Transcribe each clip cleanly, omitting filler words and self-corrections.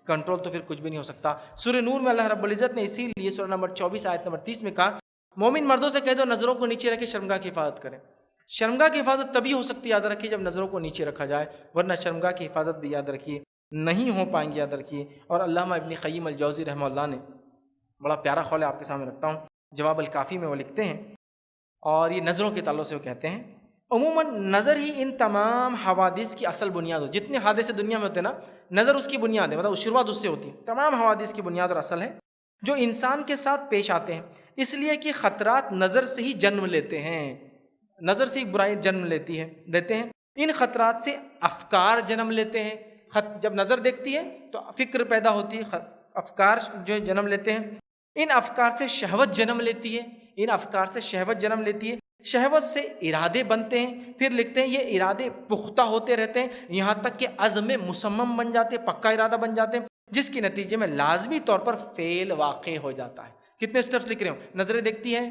Control تو پھر کچھ بھی نہیں ہو سکتا۔ سورہ نور میں اللہ رب العزت نے اسی لیے سورہ نمبر 24 آیت نمبر 30 میں کہا مومن مردوں سے کہہ دو نظروں کو نیچے رکھے شرمگاہ کی حفاظت کریں۔ شرمگاہ کی حفاظت تبھی ہو سکتی ہے، یاد رکھیے، جب نظروں کو نیچے رکھا جائے، ورنہ شرمگاہ کی حفاظت بھی یاد رکھیے نہیں ہو پائیں گی، یاد رکھیے۔ اور علامہ ابن قیم الجوزی رحمہ اللہ نے بڑا پیارا قول آپ کے سامنے رکھتا ہوں، جواب الکافی میں وہ لکھتے ہیں، اور یہ نظروں کے تعلق سے وہ کہتے ہیں عموماً نظر ہی ان تمام حوادث کی اصل بنیاد ہو، جتنے حادثے دنیا میں ہوتے ہیں نا، نظر اس کی بنیاد ہے، مطلب شروعات اس سے ہوتی ہے، تمام حوادث کی بنیاد اور اصل ہے جو انسان کے ساتھ پیش آتے ہیں، اس لیے کہ خطرات نظر سے ہی جنم لیتے ہیں، نظر سے ایک برائی جنم لیتے ہیں، ان خطرات سے افکار جنم لیتے ہیں، جب نظر دیکھتی ہے تو فکر پیدا ہوتی ہے، افکار جو جنم لیتے ہیں، ان افکار سے شہوت جنم لیتی ہے، شہوت سے ارادے بنتے ہیں، پھر لکھتے ہیں یہ ارادے پختہ ہوتے رہتے ہیں یہاں تک کہ عزم مصمم بن جاتے ہیں، پکا ارادہ بن جاتے ہیں، جس کے نتیجے میں لازمی طور پر فعل واقع ہو جاتا ہے۔ کتنے سٹیپس لکھ رہے ہوں، نظریں دیکھتی ہے،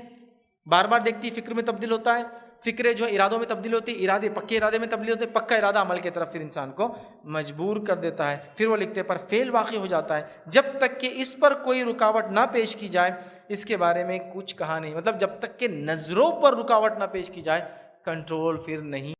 بار بار دیکھتی ہے، فکر میں تبدیل ہوتا ہے، فکریں جو ارادوں میں تبدیل ہوتی ہے، ارادے پکے ارادے میں تبدیل ہوتے ہیں، پکا ارادہ عمل کی طرف پھر انسان کو مجبور کر دیتا ہے، پھر وہ لکھتے پر فعل واقع ہو جاتا ہے، جب تک کہ اس پر کوئی رکاوٹ نہ پیش کی جائے اس کے بارے میں کچھ کہا نہیں، مطلب جب تک کہ نظروں پر رکاوٹ نہ پیش کی جائے کنٹرول پھر نہیں